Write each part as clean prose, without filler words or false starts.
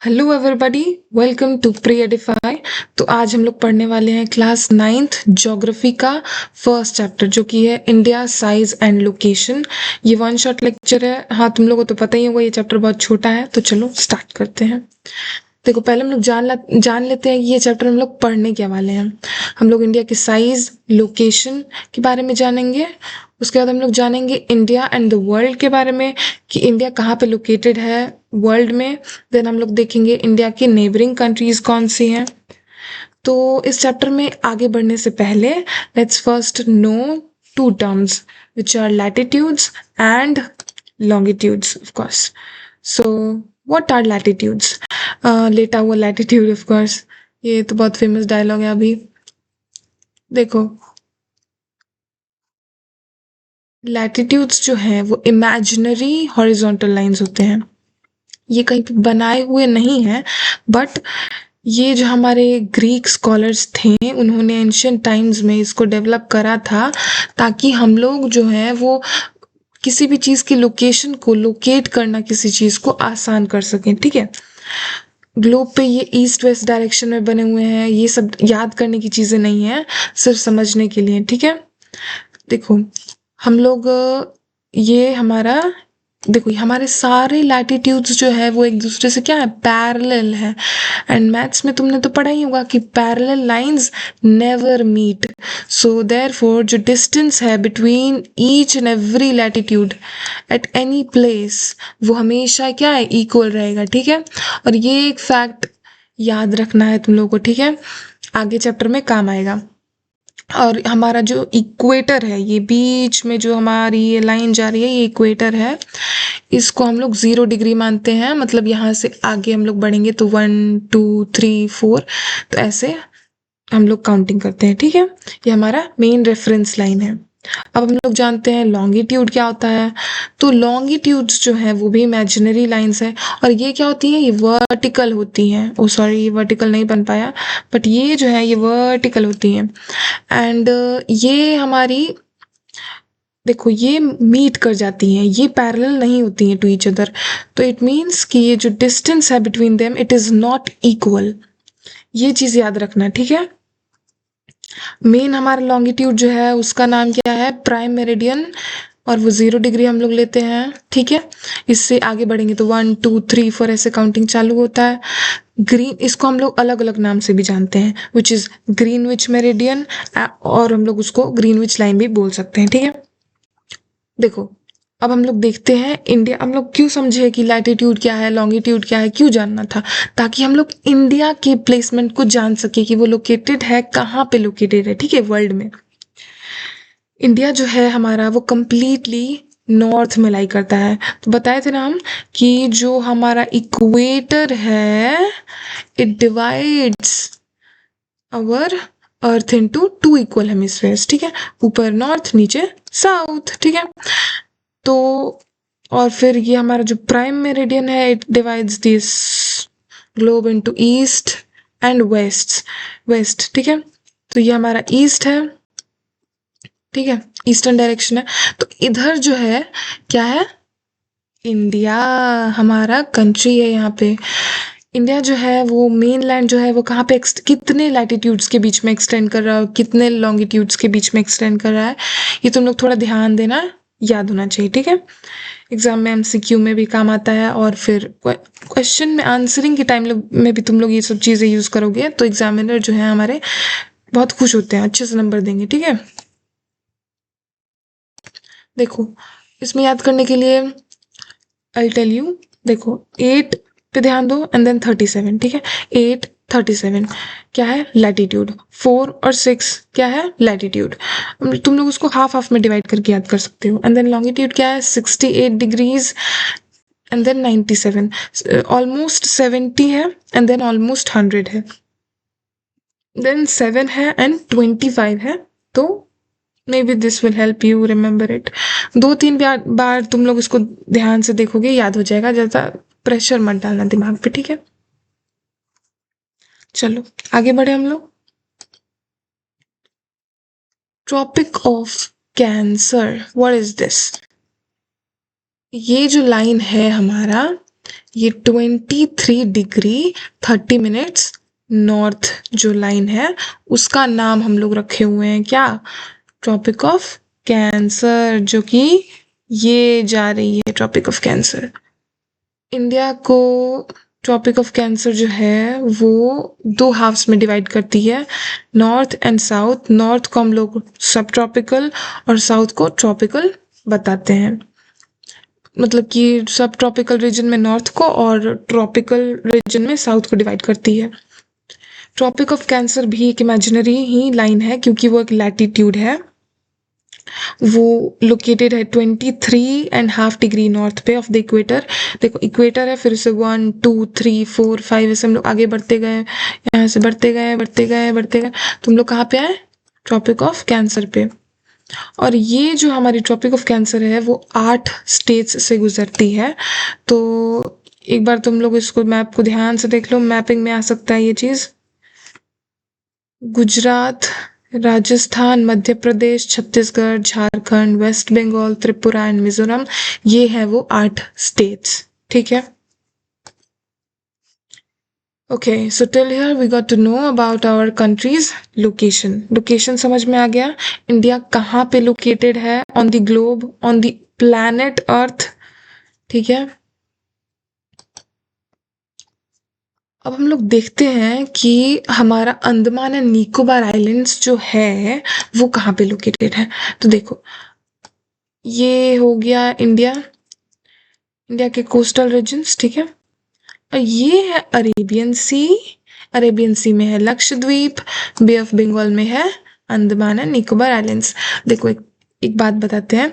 Hello everybody, welcome to pre edify. तो आज हम लोग पढ़ने वाले हैं क्लास 9th ज्योग्राफी का फर्स्ट चैप्टर, जो कि है इंडिया साइज एंड लोकेशन। ये वन शॉट लेक्चर है। हाँ, तुम लोगों को तो पता ही होगा, ये चैप्टर बहुत छोटा है। तो चलो स्टार्ट करते हैं। देखो, पहले हम लोग जान लेते हैं कि ये चैप्टर हम लोग पढ़ने क्या वाले हैं। हम लोग इंडिया की साइज, लोकेशन के बारे में जानेंगे। उसके बाद हम लोग जानेंगे इंडिया एंड द वर्ल्ड के बारे में, कि इंडिया कहाँ पे लोकेटेड है वर्ल्ड में। देन हम लोग देखेंगे इंडिया की नेबरिंग कंट्रीज कौन सी हैं। तो इस चैप्टर में आगे बढ़ने से पहले let's first know two terms which are latitudes and longitudes of course. So what are latitudes? लेटा हुआ लैटिट्यूड, ऑफ कोर्स। ये तो बहुत फेमस डायलॉग है अभी। देखो, लैटिट्यूड्स जो हैं वो इमेजिनरी हॉरिजॉन्टल लाइंस होते हैं। ये कहीं पे बनाए हुए नहीं हैं, बट ये जो हमारे ग्रीक स्कॉलर्स थे, उन्होंने एंशियंट टाइम्स में इसको डेवलप करा था, ताकि हम लोग जो है वो किसी भी चीज़ की लोकेशन को लोकेट करना, किसी चीज़ को आसान कर सकें। ठीक है, ग्लोब पे ये ईस्ट वेस्ट डायरेक्शन में बने हुए हैं। ये सब याद करने की चीज़ें नहीं है, सिर्फ समझने के लिए। ठीक है, देखो हम लोग ये हमारा देखो, ये हमारे सारे लैटिट्यूड्स जो है वो एक दूसरे से क्या है, पैरेलल है। एंड मैथ्स में तुमने तो पढ़ा ही होगा कि parallel lines never meet. So therefore जो डिस्टेंस है between each and every latitude at any place, वो हमेशा क्या है, इक्वल रहेगा। ठीक है, और ये एक फैक्ट याद रखना है तुम लोगों को। ठीक है, आगे चैप्टर में काम आएगा। और हमारा जो इक्वेटर है, ये बीच में जो हमारी ये लाइन जा रही है, ये इक्वेटर है। इसको हम लोग 0 डिग्री मानते हैं। मतलब यहाँ से आगे हम लोग बढ़ेंगे तो 1 2 3 4, तो ऐसे हम लोग काउंटिंग करते हैं। ठीक है, ये हमारा मेन रेफरेंस लाइन है। अब हम लोग जानते हैं लॉन्गिट्यूड क्या होता है। तो लॉन्गिट्यूड्स जो है वो भी इमेजिनरी लाइंस है, और ये क्या होती है, ये वर्टिकल होती हैं। ओ सॉरी, ये वर्टिकल नहीं बन पाया, बट ये जो है ये वर्टिकल होती हैं। एंड ये हमारी, देखो, ये मीट कर जाती हैं, ये पैरेलल नहीं होती हैं टू ईच अदर। तो इट मीन्स कि ये जो डिस्टेंस है between them, it is not equal. ये चीज याद रखना। ठीक है, मेन हमारा लॉन्गिट्यूड जो है उसका नाम क्या है, प्राइम मेरिडियन, और वो 0 डिग्री हम लोग लेते हैं। ठीक है, इससे आगे बढ़ेंगे तो 1 2 3 4 ऐसे काउंटिंग चालू होता है। ग्रीन, इसको हम लोग अलग अलग नाम से भी जानते हैं, विच इज ग्रीनविच मेरिडियन, और हम लोग उसको ग्रीनविच लाइन भी बोल सकते हैं। ठीक है, देखो अब हम लोग देखते हैं इंडिया। हम लोग क्यों समझे कि लैटिट्यूड क्या है, लॉन्गिट्यूड क्या है, क्यों जानना था? ताकि हम लोग इंडिया के प्लेसमेंट को जान सके कि वो लोकेटेड है कहाँ पे लोकेटेड है। ठीक है, वर्ल्ड में इंडिया जो है हमारा वो कंप्लीटली नॉर्थ में लाई करता है। तो बताए थे ना हम कि जो हमारा इक्वेटर है, it divides our earth into 2 equal hemispheres. ठीक है, ऊपर नॉर्थ, नीचे साउथ। ठीक है, तो और फिर ये हमारा जो प्राइम मेरिडियन है, it divides this globe into east and west. ठीक है, तो ये हमारा ईस्ट है। ठीक है, ईस्टर्न डायरेक्शन है। तो इधर जो है क्या है, इंडिया हमारा कंट्री है। यहाँ पे इंडिया जो है वो मेन लैंड जो है वो कहाँ पे कितने लैटिट्यूड्स के बीच में एक्सटेंड कर रहा है, कितने लॉन्गिट्यूड्स के बीच में एक्सटेंड कर रहा है, ये तुम लोग थोड़ा ध्यान देना, याद होना चाहिए। ठीक है, एग्जाम में एमसीक्यू में भी काम आता है, और फिर क्वेश्चन में आंसरिंग के टाइम में भी तुम लोग ये सब चीज़ें यूज़ करोगे, तो एग्जामिनर जो है हमारे बहुत खुश होते हैं, अच्छे से नंबर देंगे। ठीक है, देखो इसमें याद करने के लिए आई टेल यू। देखो 8 पे ध्यान दो एंड देन 37। ठीक है, 8 37 क्या है, लैटिट्यूड। 4 और 6 क्या है, लैटिट्यूड। तुम लोग उसको हाफ हाफ में डिवाइड करके याद कर सकते हो। एंड देन लॉन्गिट्यूड क्या है, 68 डिग्रीज एंड देन 97, ऑलमोस्ट 70 है, एंड देन ऑलमोस्ट 100 है, देन 7 है एंड 25 है। तो may be this will help you remember it. 2-3 बार तुम लोग इसको ध्यान से देखोगे, याद हो जाएगा। ज़्यादा प्रेशर मत डालना दिमाग पे। ठीक है, चलो आगे बढ़े हम लोग। Tropic of cancer, what is this? ये जो लाइन है हमारा, ये 23 डिग्री 30 मिनट्स नॉर्थ जो लाइन है उसका नाम हम लोग रखे हुए हैं क्या, ट्रॉपिक ऑफ कैंसर, जो कि ये जा रही है ट्रॉपिक ऑफ कैंसर। इंडिया को ट्रॉपिक ऑफ कैंसर जो है वो 2 हाफ्स में डिवाइड करती है, नॉर्थ एंड साउथ। नॉर्थ को हम लोग सब ट्रॉपिकल और साउथ को ट्रॉपिकल बताते हैं, मतलब कि सब ट्रॉपिकल रीजन में नॉर्थ को और ट्रॉपिकल रीजन में साउथ को डिवाइड करती है। ट्रॉपिक ऑफ कैंसर भी एक इमेजिनरी ही लाइन है क्योंकि वो एक लैटिट्यूड है, वो लोकेटेड है 23.5 डिग्री नॉर्थ पे ऑफ द इक्वेटर। देखो इक्वेटर है, फिर से 1 2 3 4 5 ऐसे हम लोग आगे बढ़ते गए, यहाँ से बढ़ते गए बढ़ते गए बढ़ते गए, तो हम लोग कहाँ पे आए, ट्रॉपिक ऑफ कैंसर पे। और ये जो हमारी ट्रॉपिक ऑफ कैंसर है वो 8 स्टेट्स से गुजरती है। तो एक बार तुम लोग इसको मैप को ध्यान से देख लो, मैपिंग में आ सकता है ये चीज। गुजरात, राजस्थान, मध्य प्रदेश, छत्तीसगढ़, झारखंड, वेस्ट बंगाल, त्रिपुरा एंड मिजोरम, ये है वो 8 स्टेट्स। ठीक है, okay, so till here we got to know about our country's location. Location समझ में आ गया, इंडिया कहाँ पे लोकेटेड है on the globe, on the planet Earth. ठीक है, अब हम लोग देखते हैं कि हमारा अंडमान एंड निकोबार आइलैंड्स जो है वो कहाँ पे लोकेटेड है। तो देखो ये हो गया इंडिया, इंडिया के कोस्टल रीजन्स। ठीक है, और ये है अरेबियन सी, अरेबियन सी में है लक्षद्वीप, बे ऑफ बंगाल में है अंडमान एंड निकोबार आइलैंड्स। देखो एक बात बताते हैं,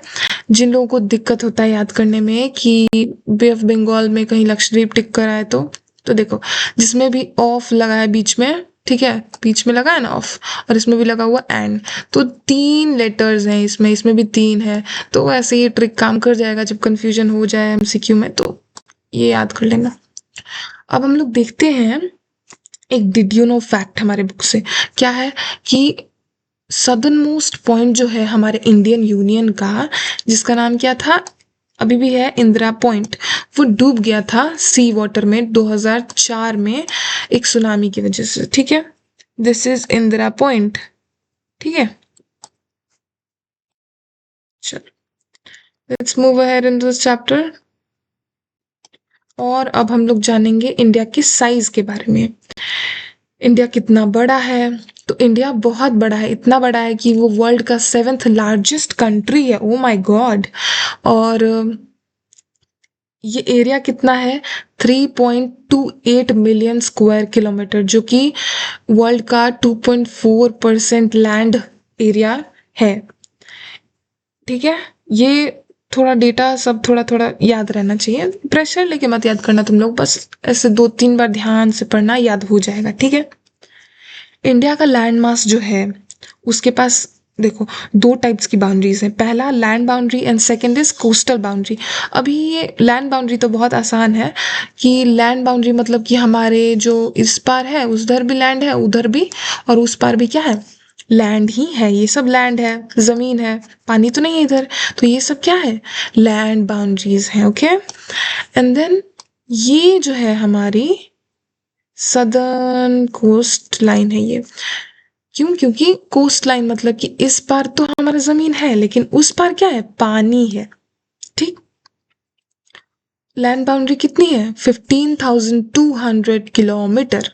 जिन लोगों को दिक्कत होता है याद करने में कि बे ऑफ बंगाल में कहीं लक्षद्वीप टिक कर आए, तो देखो जिसमें भी ऑफ लगा है बीच में, ठीक है, बीच में लगा है ना ऑफ, और इसमें भी लगा हुआ एंड, तो 3 लेटर्स हैं इसमें, इसमें भी 3 है। तो ऐसे ये ट्रिक काम कर जाएगा जब कंफ्यूजन हो जाए एमसीक्यू में, तो ये याद कर लेना। अब हम लोग देखते हैं एक डिड यू नो फैक्ट हमारे बुक से, क्या है कि सदर्न मोस्ट पॉइंट जो है हमारे इंडियन यूनियन का, जिसका नाम क्या था, अभी भी है, इंदिरा पॉइंट, वो डूब गया था सी वाटर में 2004 में एक सुनामी की वजह से। ठीक है, दिस इज इंदिरा पॉइंट। ठीक है, चलो let's move ahead in this chapter. और अब हम लोग जानेंगे इंडिया के साइज के बारे में। इंडिया कितना बड़ा है, तो इंडिया बहुत बड़ा है, इतना बड़ा है कि वो वर्ल्ड का 7th लार्जेस्ट कंट्री है। Oh my God. और ये एरिया कितना है, 3.28 मिलियन स्क्वायर किलोमीटर, जो कि वर्ल्ड का 2.4% लैंड एरिया है। ठीक है, ये थोड़ा डेटा सब थोड़ा थोड़ा याद रहना चाहिए, प्रेशर लेके मत याद करना तुम लोग, बस ऐसे 2-3 बार ध्यान से पढ़ना, याद हो जाएगा। ठीक है, इंडिया का लैंड मास जो है उसके पास देखो 2 टाइप्स की बाउंड्रीज हैं, पहला land boundary and second is coastal boundary. अभी ये लैंड बाउंड्री तो बहुत आसान है कि लैंड बाउंड्री मतलब कि हमारे जो इस पार है उधर भी लैंड है, उधर भी, और उस पार भी क्या है, लैंड ही है, ये सब लैंड है, जमीन है, पानी तो नहीं है इधर, तो ये सब क्या है, लैंड बाउंड्रीज है। ओके, एंड देन ये जो है हमारी सदर्न कोस्ट लाइन है ये, क्यों, क्योंकि कोस्ट लाइन मतलब कि इस पार तो हमारा जमीन है लेकिन उस पार क्या है, पानी है। ठीक, लैंड बाउंड्री कितनी है, 15,200 किलोमीटर।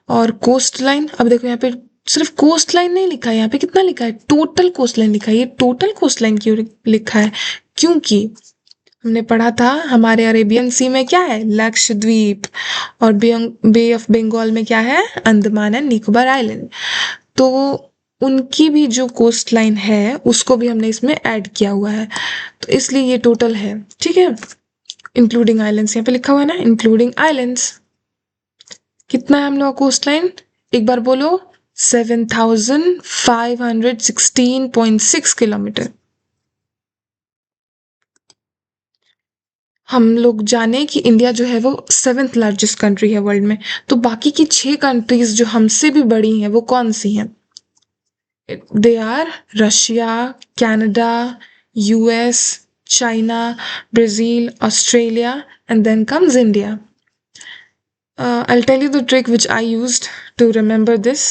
और कोस्ट लाइन, अब देखो यहाँ पे सिर्फ कोस्ट लाइन नहीं लिखा है, यहाँ पे कितना लिखा है, टोटल कोस्ट लाइन लिखा है। ये टोटल कोस्ट लाइन क्यों लिखा है, क्योंकि हमने पढ़ा था हमारे अरेबियन सी में क्या है, लक्षद्वीप, और बे ऑफ बंगाल में क्या है, अंडमान एंड निकोबार आइलैंड, तो उनकी भी जो कोस्ट लाइन है उसको भी हमने इसमें ऐड किया हुआ है, तो इसलिए ये टोटल है। ठीक है, इंक्लूडिंग आइलैंड्स, यहाँ पे लिखा हुआ है ना, इंक्लूडिंग आइलैंड्स। कितना है हम लोग कोस्ट लाइन, एक बार बोलो, 7,516.6 किलोमीटर। हम लोग जाने कि इंडिया जो है वो 7th लार्जेस्ट कंट्री है वर्ल्ड में, तो बाकी की 6 कंट्रीज जो हमसे भी बड़ी हैं वो कौन सी हैं, they are Russia, Canada, US, China, Brazil, Australia and then comes India. I'll tell you the trick which I used to remember this.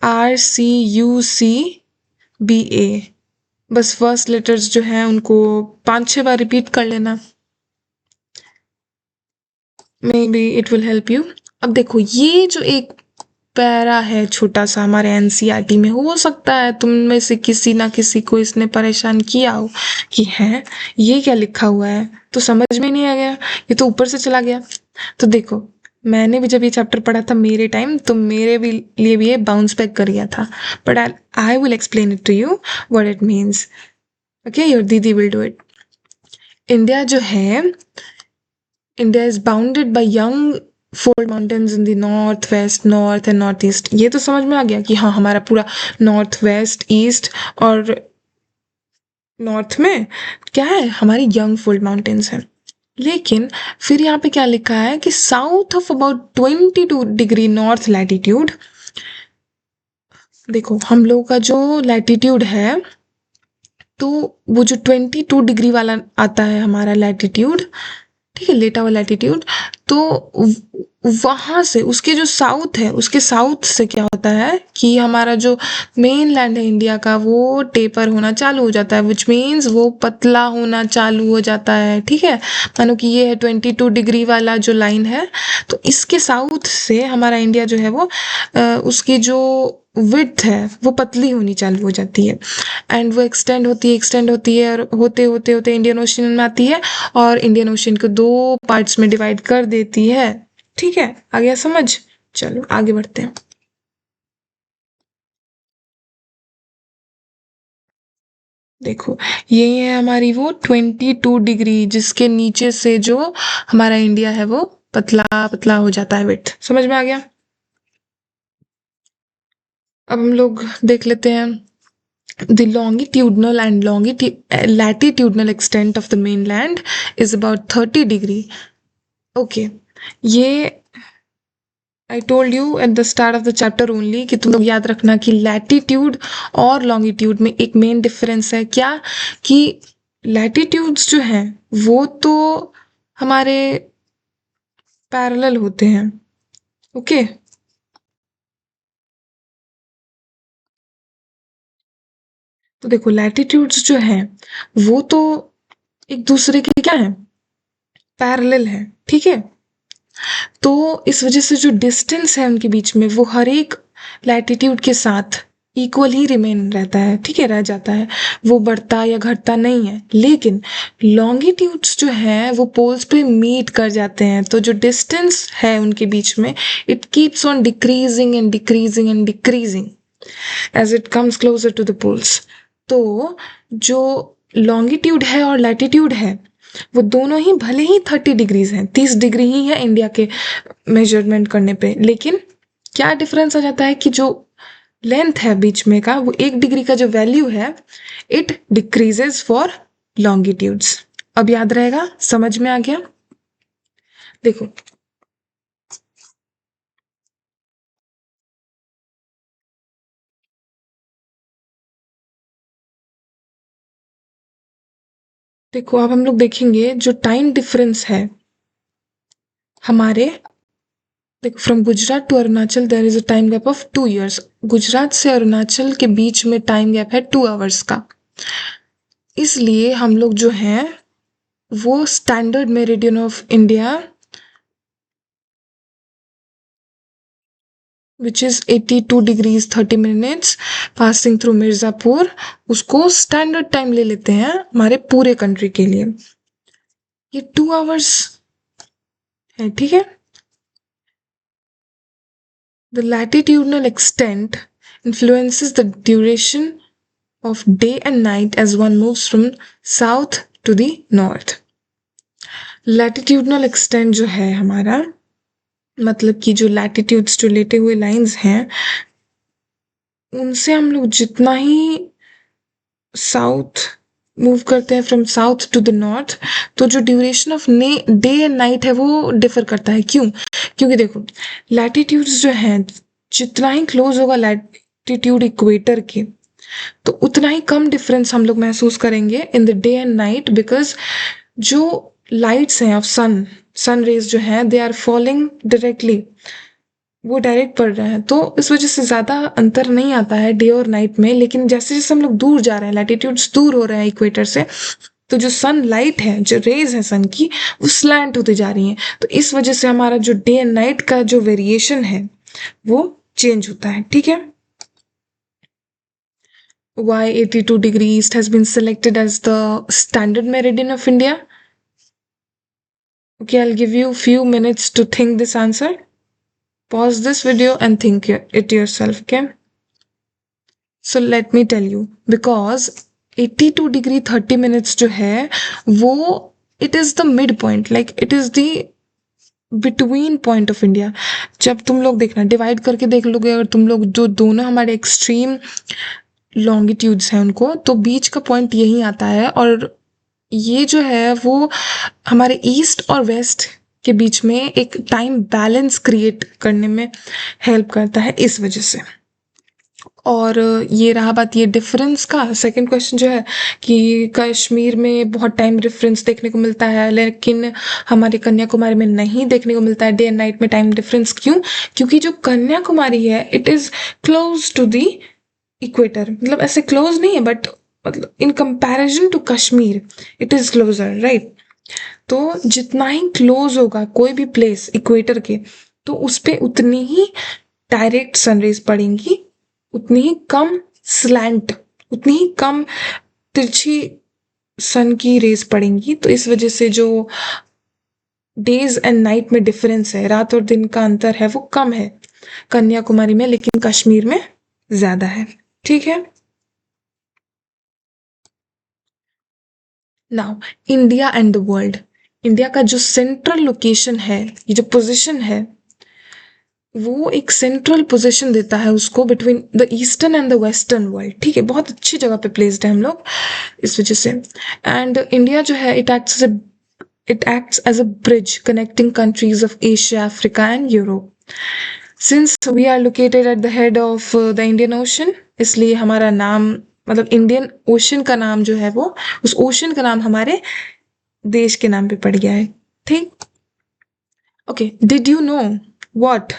RCUCBA, बस फर्स्ट लेटर्स जो हैं उनको 5-6 बार रिपीट कर लेना, may be it will help you. अब देखो ये जो एक पैरा है छोटा सा हमारे एनसीईआरटी में, हो सकता है तुम में से किसी ना किसी को इसने परेशान किया हो कि है ये क्या लिखा हुआ है, तो समझ में नहीं आ गया, ये तो ऊपर से चला गया। तो देखो मैंने भी जब ये चैप्टर पढ़ा था मेरे टाइम, तो मेरे भी लिए भी ये बाउंस बैक कर गया था, but I will explain it to you what it means. Okay, your दीदी विल डू इट। इंडिया जो है, India is bounded by young fold mountains in the north west, north and north east. ये तो समझ में आ गया कि हाँ हमारा पूरा नॉर्थ वेस्ट ईस्ट और नॉर्थ में क्या है, हमारी यंग फोल्ड माउंटेन्स हैं। लेकिन फिर यहाँ पे क्या लिखा है कि south of about 22 degree north latitude, देखो हम लोगों का जो लैटिट्यूड है, तो वो जो 22 डिग्री वाला आता है हमारा लैटिट्यूड, ठीक है, लेटा हुआ लैटिट्यूड, तो वहाँ से उसके जो साउथ है, उसके साउथ से क्या होता है कि हमारा जो मेन लैंड है इंडिया का, वो टेपर होना चालू हो जाता है, विच मीन्स वो पतला होना चालू हो जाता है। ठीक है, मानो कि ये है 22 डिग्री वाला जो लाइन है, तो इसके साउथ से हमारा इंडिया जो है वो उसकी जो विड्थ है वो पतली होनी चालू हो जाती है, एंड वो एक्सटेंड होती है और होते होते होते इंडियन ओशन में आती है, और इंडियन ओशन को 2 पार्ट्स में डिवाइड कर देती है। ठीक है, आ गया समझ? चलो आगे बढ़ते हैं। देखो ये है हमारी वो 22 डिग्री, जिसके नीचे से जो हमारा इंडिया है वो पतला पतला हो जाता है विड्थ। समझ में आ गया? अब हम लोग देख लेते हैं the longitudinal and latitudinal extent of the mainland is about 30 degree. Okay, ये I told you at the start of the chapter only कि तुम लोग याद रखना कि लैटिट्यूड और लॉन्गिट्यूड में एक मेन डिफरेंस है। क्या कि लैटिट्यूड्स जो हैं वो तो हमारे पैरेलल होते हैं। ओके, तो देखो लैटिट्यूड्स जो हैं वो तो एक दूसरे के क्या है, पैरेलल है। ठीक है, तो इस वजह से जो डिस्टेंस है उनके बीच में वो हर एक लैटिट्यूड के साथ इक्वल ही रिमेन रहता है। ठीक है, रह जाता है, वो बढ़ता या घटता नहीं है। लेकिन लॉन्गिट्यूड्स जो हैं वो पोल्स पे मीट कर जाते हैं, तो जो डिस्टेंस है उनके बीच में it keeps on decreasing and decreasing and decreasing as it comes closer to the poles. तो जो लॉन्गिट्यूड है और लैटिट्यूड है वो दोनों ही भले ही 30 डिग्रीज हैं, 30 डिग्री ही है इंडिया के मेजरमेंट करने पे, लेकिन क्या डिफरेंस आ जाता है कि जो लेंथ है बीच में का, वो 1 डिग्री का जो वैल्यू है इट डिक्रीजेस फॉर लॉन्गिट्यूड्स। अब याद रहेगा? समझ में आ गया? देखो देखो अब हम लोग देखेंगे जो टाइम डिफरेंस है हमारे, देखो from Gujarat to Arunachal there is a time gap of 2 years। Gujarat से अरुणाचल के बीच में टाइम गैप है 2 hours का। इसलिए हम लोग जो हैं वो standard meridian of India which is 82 degrees 30 minutes passing through Mirzapur, उसको स्टैंडर्ड टाइम ले लेते हैं हमारे पूरे कंट्री के लिए। ये 2 hours है। ठीक है, the latitudinal extent influences the duration of day and night as one moves from south to the north। Latitudinal extent जो है हमारा, मतलब कि जो लैटिट्यूड्स जो लेटे हुए लाइंस हैं उनसे हम लोग जितना ही साउथ मूव करते हैं, from south to the north, तो जो duration of day and night है वो डिफर करता है। क्यों? क्योंकि देखो लैटिट्यूड्स जो हैं जितना ही क्लोज होगा लैटिट्यूड इक्वेटर के, तो उतना ही कम डिफरेंस हम लोग महसूस करेंगे in the day and night, because जो लाइट्स हैं ऑफ सन, सन रेज जो है दे आर फॉलिंग डायरेक्टली, वो डायरेक्ट पड़ रहा है, तो इस वजह से ज़्यादा अंतर नहीं आता है डे और नाइट में। लेकिन जैसे जैसे हम लोग दूर जा रहे हैं, लैटिट्यूड्स दूर हो रहे हैं इक्वेटर से, तो जो सन लाइट है, जो रेज है सन की, वो स्लैंट होती जा रही हैं। तो इस वजह से हमारा जो डे एंड नाइट का जो वेरिएशन है वो चेंज होता है। ठीक है। Why 82 degree east has been selected as the standard meridian of India? Okay, I'll give you few minutes to think this answer. Pause this video and think it yourself, okay? So let me tell you, because 82 degree 30 minutes जो है वो it is the midpoint, like it is the between point of India. जब तुम लोग देखना divide करके देख लोगे, अगर तुम लोग जो दोनों हमारे एक्सट्रीम लॉन्गिट्यूड्स हैं उनको, तो बीच का पॉइंट यही आता है। और ये जो है वो हमारे ईस्ट और वेस्ट के बीच में एक टाइम बैलेंस क्रिएट करने में हेल्प करता है इस वजह से। और ये रहा बात ये डिफरेंस का। सेकंड क्वेश्चन जो है कि कश्मीर में बहुत टाइम डिफरेंस देखने को मिलता है, लेकिन हमारे कन्याकुमारी में नहीं देखने को मिलता है डे एंड नाइट में टाइम डिफरेंस। क्यों? क्योंकि जो कन्याकुमारी है it is close to the equator, मतलब ऐसे क्लोज नहीं है बट मतलब in comparison to Kashmir it is closer, right. तो जितना ही क्लोज होगा कोई भी प्लेस इक्वेटर के, तो उस पर उतनी ही डायरेक्ट सनरेज पड़ेंगी, उतनी ही कम स्लैंट, उतनी ही कम तिरछी सन की रेज पड़ेंगी। तो इस वजह से जो डेज एंड नाइट में डिफरेंस है, रात और दिन का अंतर है, वो कम है कन्याकुमारी में, लेकिन कश्मीर में ज्यादा है। ठीक है। Now India and the world. India का जो सेंट्रल लोकेशन है, ये जो पोजीशन है, वो एक सेंट्रल पोजीशन देता है उसको between the eastern and the western world. ठीक है, बहुत अच्छी जगह पे प्लेस्ड है हम लोग इस वजह से। एंड इंडिया जो है it acts as a bridge connecting countries of Asia, Africa and Europe. Since we are located at the head of the Indian Ocean, इसलिए हमारा नाम मतलब इंडियन ओशन का नाम जो है वो उस ओशन का नाम हमारे देश के नाम पे पड़ गया है। ठीक। Okay, did you know what?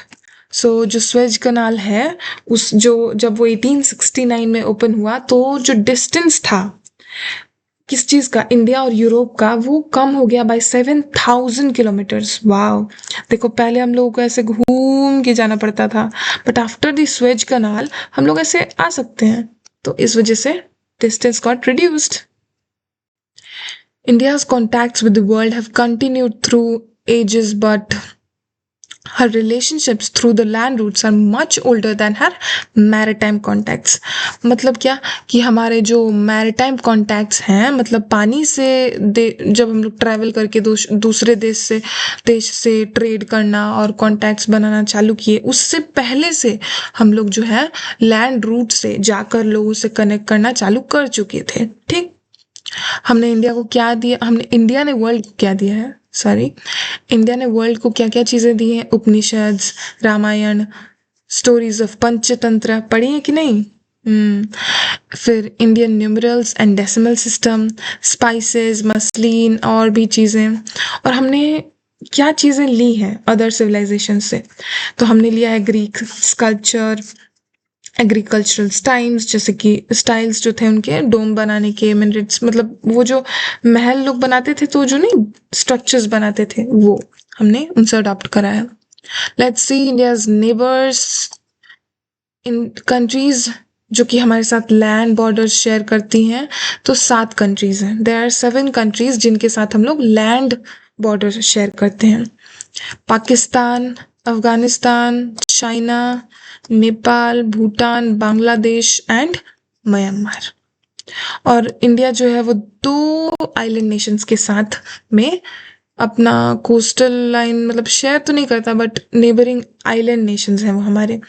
So जो स्वेज कनाल है उस जो जब वो 1869 में ओपन हुआ, तो जो डिस्टेंस था किस चीज का, इंडिया और यूरोप का, वो कम हो गया बाय 7,000 किलोमीटर्स। वाओ। देखो पहले हम लोगों को ऐसे घूम के जाना पड़ता था, बट आफ्टर द स्वेज कनाल हम लोग ऐसे आ सकते हैं, तो इस वजह से distance got reduced. India's contacts with the world have continued through ages, but her relationships through the land routes are much older than her maritime contacts. मतलब क्या कि हमारे जो मैरिटाइम कॉन्टैक्ट्स हैं, मतलब पानी से जब हम लोग ट्रैवल करके दूसरे देश से ट्रेड करना और कॉन्टैक्ट्स बनाना चालू किए, उससे पहले से हम लोग जो है लैंड रूट से जाकर लोगों से कनेक्ट करना चालू कर चुके थे। ठीक। हमने इंडिया को क्या दिया, इंडिया ने वर्ल्ड को क्या दिया है, सॉरी, इंडिया ने वर्ल्ड को क्या क्या चीज़ें दी हैं? उपनिषद, रामायण, स्टोरीज ऑफ पंचतंत्र पढ़ी है कि नहीं? फिर Indian numerals and decimal system, spices, muslin और भी चीज़ें। और हमने क्या चीज़ें ली हैं अदर सिविलाइजेशन से? तो हमने लिया है ग्रीक स्कल्पचर, एग्रीकल्चरल स्टाइल्स, जैसे कि स्टाइल्स जो थे उनके डोम बनाने के, मिनरेट्स, मतलब वो जो महल लोग बनाते थे, तो जो नहीं स्ट्रक्चर्स बनाते थे, वो हमने उनसे अडॉप्ट करा है। Let's see India's neighbours. In countries जो कि हमारे साथ लैंड बॉर्डर्स शेयर करती हैं, तो 7 कंट्रीज हैं। देयर आर 7 कंट्रीज जिनके साथ हम लोग लैंड बॉर्डर शेयर करते हैं। Pakistan, Afghanistan, China, Nepal, Bhutan, Bangladesh and Myanmar. और इंडिया जो है वो 2 आइलैंड नेशंस के साथ में अपना कोस्टल लाइन मतलब शेयर तो नहीं करता, बट नेबरिंग आइलैंड नेशंस हैं, वो हमारे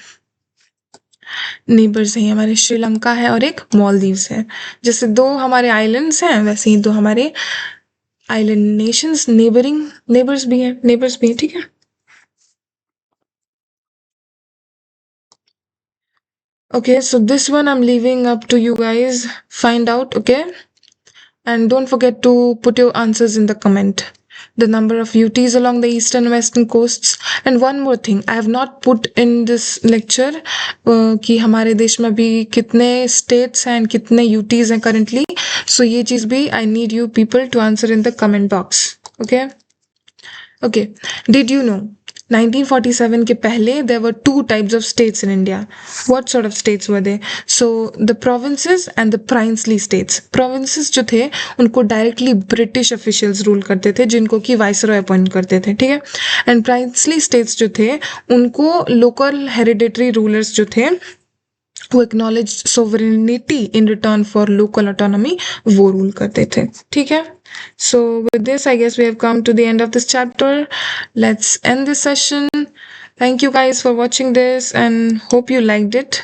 नेबर्स हैं, हमारे श्रीलंका है और एक मालदीव्स है। जैसे 2 हमारे आइलैंड्स हैं, वैसे ही 2 हमारे आइलैंड नेशंस नेबर्स भी हैं। ठीक है। Okay, so this one I'm leaving up to you guys. Find out, okay? And don't forget to put your answers in the comment. the number of UTs along the eastern and western coasts. And one more thing, I have not put in this lecture कि हमारे देश में अभी कितने states हैं and कितने UTs हैं currently. So ये चीज़ भी I need you people to answer in the comment box. Okay? Okay. Did you know 1947 के पहले there were two types of states in India. What sort of states were they? So the provinces and the princely states. Provinces जो थे उनको directly British officials rule करते थे जिनको कि viceroy appoint करते थे, ठीक है. And princely states जो थे उनको local hereditary rulers जो थे who acknowledged sovereignty in return for local autonomy वो rule करते थे, ठीक है. So with this I guess we have come to the end of this chapter. Let's end this session. Thank you guys for watching this and hope you liked it.